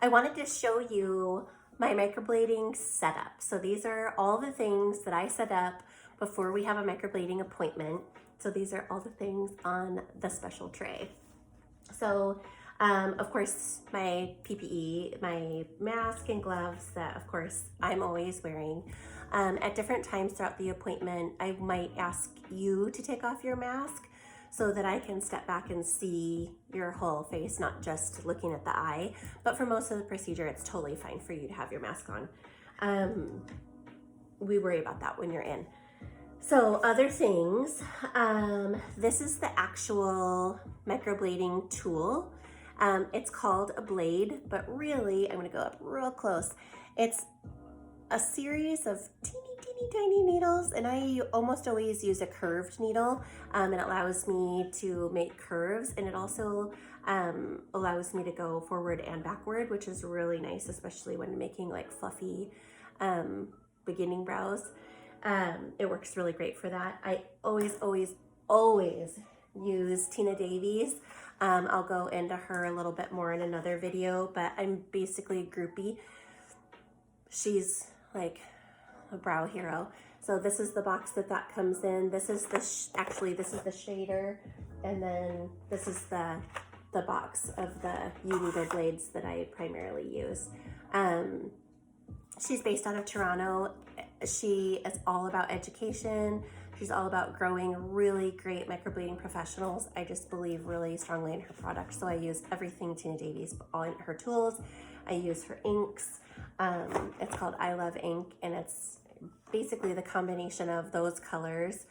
I wanted to show you my microblading setup. So these are all the things that I set up before we have a microblading appointment. So these are all the things on the special tray. So of course, my PPE, my mask and gloves that of course I'm always wearing. At different times throughout the appointment, I might ask you to take off your mask so that I can step back and see your whole face, not just looking at the eye. But for most of the procedure, it's totally fine for you to have your mask on. We worry about that when you're in. So other things, this is the actual microblading tool. It's called a blade, but really, I'm gonna go up real close. It's a series of teeny tiny needles, and I almost always use a curved needle. It allows me to make curves, and it also allows me to go forward and backward, which is really nice, especially when making like fluffy beginning brows. It works really great for that. I always use Tina Davies. I'll go into her a little bit more in another video, but I'm basically a groupie. She's like a brow hero. So this is the box that comes in. This is the actually this is the shader, and then this is the box of the needle blades that I primarily use. She's based out of Toronto. She is all about education. She's all about growing really great microblading professionals. I just believe really strongly in her product. So I use everything Tina Davies, all in her tools. I use her inks. It's called I Love Ink, and it's basically the combination of those colors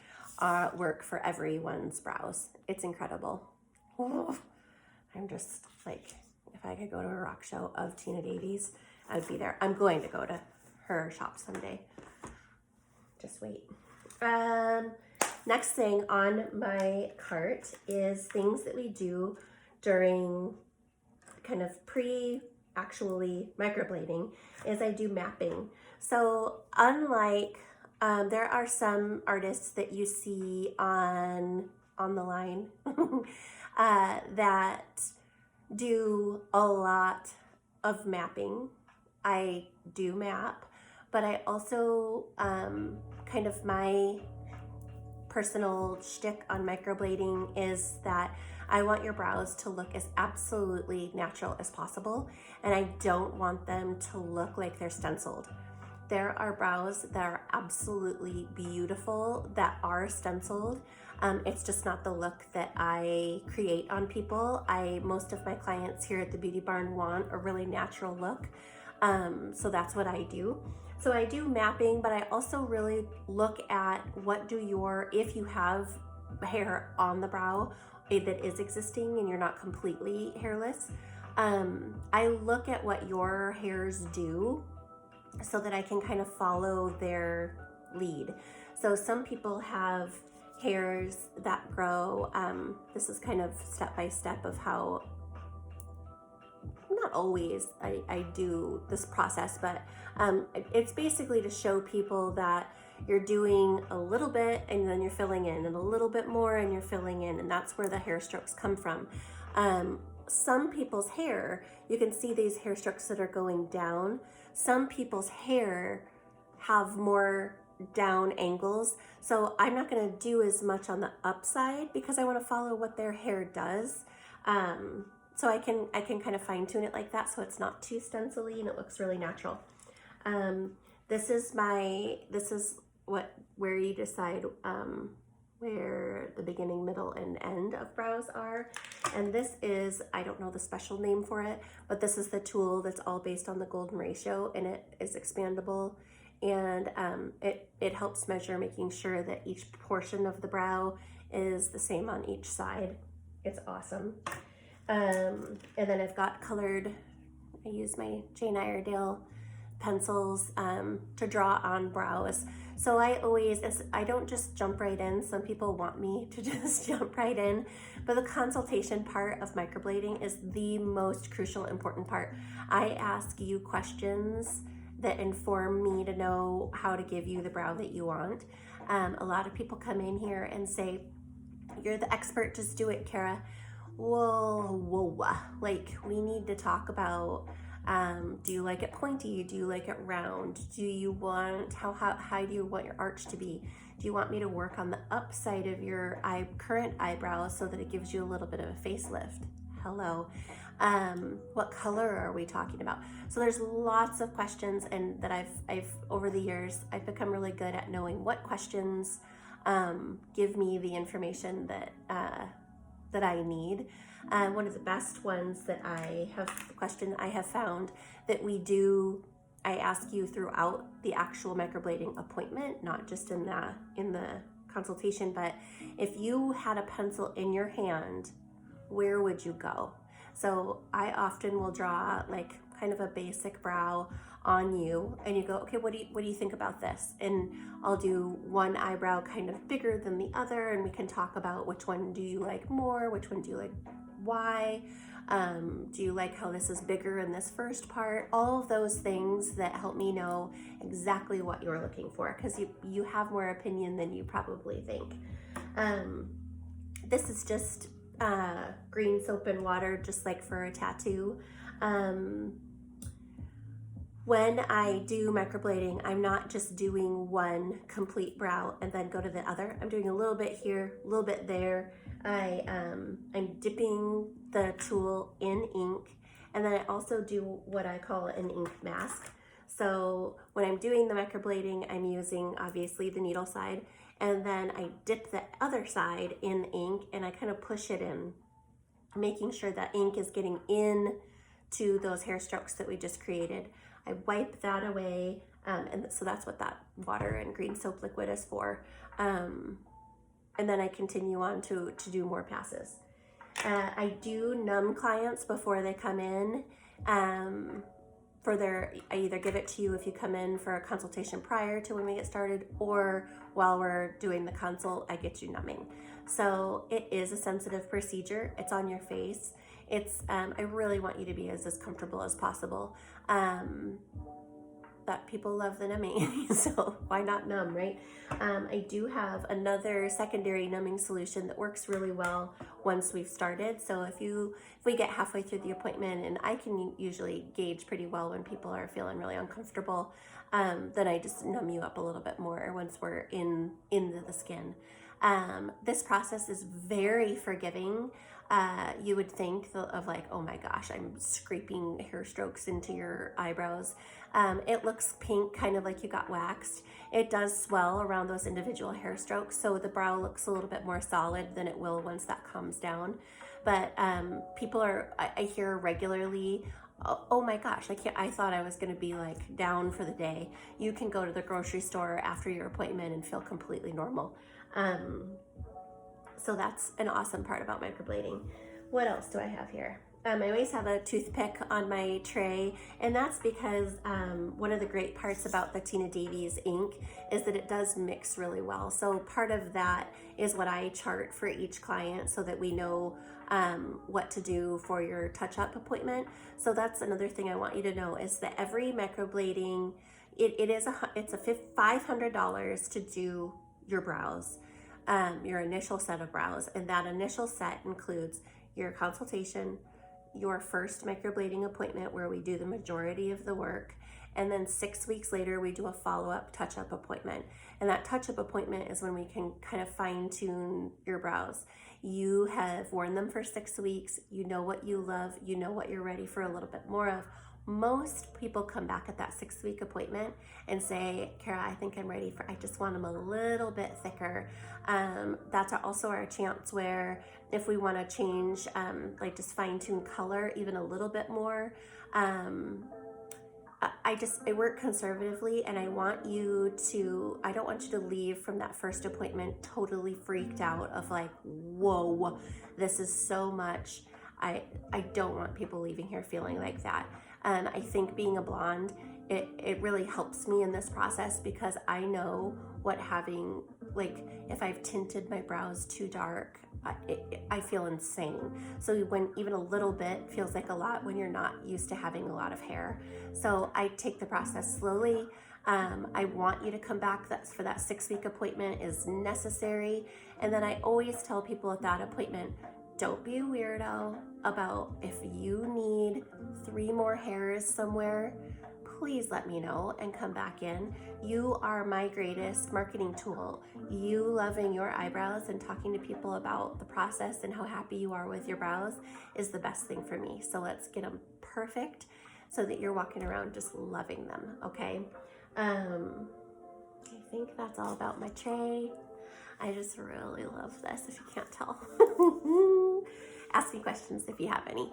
work for everyone's brows. It's incredible. Oh, I'm just like, if I could go to a rock show of Tina Davies, I would be there. I'm going to go to her shop someday. Just wait. Next thing on my cart is things that we do during kind of actually microblading, is I do mapping. So unlike, there are some artists that you see on the line that do a lot of mapping. I do map, but I also kind of my personal shtick on microblading is that I want your brows to look as absolutely natural as possible, and I don't want them to look like they're stenciled. There are brows that are absolutely beautiful that are stenciled. It's just not the look that I create on people. Most of my clients here at the Beauty Barn want a really natural look. So that's what I do. So I do mapping, but I also really look at if you have hair on the brow that is existing and you're not completely hairless, I look at what your hairs do so that I can kind of follow their lead. So some people have hairs that grow, this is kind of step by step of how, not always I do this process, but it's basically to show people that you're doing a little bit and then you're filling in, and a little bit more and you're filling in, and that's where the hair strokes come from. Some people's hair, you can see these hair strokes that are going down. Some people's hair have more down angles, so I'm not going to do as much on the upside because I want to follow what their hair does. So I can kind of fine tune it like that so it's not too stencily and it looks really natural. This is where you decide where the beginning, middle, and end of brows are. And this is, I don't know the special name for it, but this is the tool that's all based on the golden ratio, and it is expandable, and it helps measure, making sure that each portion of the brow is the same on each side. It's awesome. And then I've got colored, I use my Jane Iredale pencils to draw on brows. So I don't just jump right in. Some people want me to just jump right in, but the consultation part of microblading is the most crucial, important part. I ask you questions that inform me to know how to give you the brow that you want. A lot of people come in here and say, "You're the expert, just do it, Kara." Whoa, like we need to talk about Do you like it pointy? Do you like it round? Do you want, how high do you want your arch to be? Do you want me to work on the upside of your current eyebrows so that it gives you a little bit of a facelift? Hello. What color are we talking about? So there's lots of questions, and that I've over the years, I've become really good at knowing what questions give me the information that I need. One of the best ones that I have found that I ask you throughout the actual microblading appointment, not just in the consultation, but if you had a pencil in your hand, where would you go? So I often will draw like kind of a basic brow on you, and you go, okay, what do you think about this? And I'll do one eyebrow kind of bigger than the other, and we can talk about which one do you like more, which one do you like, why, do you like how this is bigger in this first part? All of those things that help me know exactly what you're looking for, because you have more opinion than you probably think. This is just green soap and water, just like for a tattoo. When I do microblading, I'm not just doing one complete brow and then go to the other. I'm doing a little bit here, a little bit there. I'm dipping the tool in ink, and then I also do what I call an ink mask. So when I'm doing the microblading, I'm using obviously the needle side, and then I dip the other side in ink and I kind of push it in, making sure that ink is getting in to those hair strokes that we just created. I wipe that away, and so that's what that water and green soap liquid is for. And then I continue on to do more passes. I do numb clients before they come in. I either give it to you if you come in for a consultation prior to when we get started, or while we're doing the consult, I get you numbing. So it is a sensitive procedure. It's on your face. I really want you to be as comfortable as possible. But people love the numbing, so why not numb, right? I do have another secondary numbing solution that works really well once we've started. So if we get halfway through the appointment, and I can usually gauge pretty well when people are feeling really uncomfortable, then I just numb you up a little bit more once we're into the skin. This process is very forgiving. You would think of like, oh my gosh, I'm scraping hair strokes into your eyebrows. It looks pink, kind of like you got waxed. It does swell around those individual hair strokes, so the brow looks a little bit more solid than it will once that calms down. But I hear regularly, oh my gosh, I thought I was going to be like down for the day. You can go to the grocery store after your appointment and feel completely normal. So that's an awesome part about microblading. What else do I have here? I always have a toothpick on my tray, and that's because one of the great parts about the Tina Davies ink is that it does mix really well. So part of that is what I chart for each client so that we know what to do for your touch-up appointment. So that's another thing I want you to know, is that every microblading, it's $500 to do your brows, your initial set of brows, and that initial set includes your consultation, your first microblading appointment where we do the majority of the work, and then 6 weeks later we do a follow-up touch-up appointment. And that touch-up appointment is when we can kind of fine-tune your brows. You have worn them for 6 weeks, you know what you love, you know what you're ready for a little bit more of. Most people come back at that 6-week appointment and say, Kara, I think I'm ready I just want them a little bit thicker. That's also our chance where if we want to change, like just fine tune color even a little bit more, I work conservatively, and I don't want you to leave from that first appointment totally freaked out of like, whoa, this is so much. I don't want people leaving here feeling like that. I think being a blonde, it really helps me in this process, because I know what having, like, if I've tinted my brows too dark, I feel insane. So when even a little bit feels like a lot when you're not used to having a lot of hair. So I take the process slowly. I want you to come back for that 6-week appointment is necessary. And then I always tell people at that appointment, don't be a weirdo about if you need 3 more hairs somewhere, please let me know and come back in. You are my greatest marketing tool. You loving your eyebrows and talking to people about the process and how happy you are with your brows is the best thing for me. So let's get them perfect so that you're walking around just loving them, okay? I think that's all about my tray. I just really love this, if you can't tell. Ask me questions if you have any.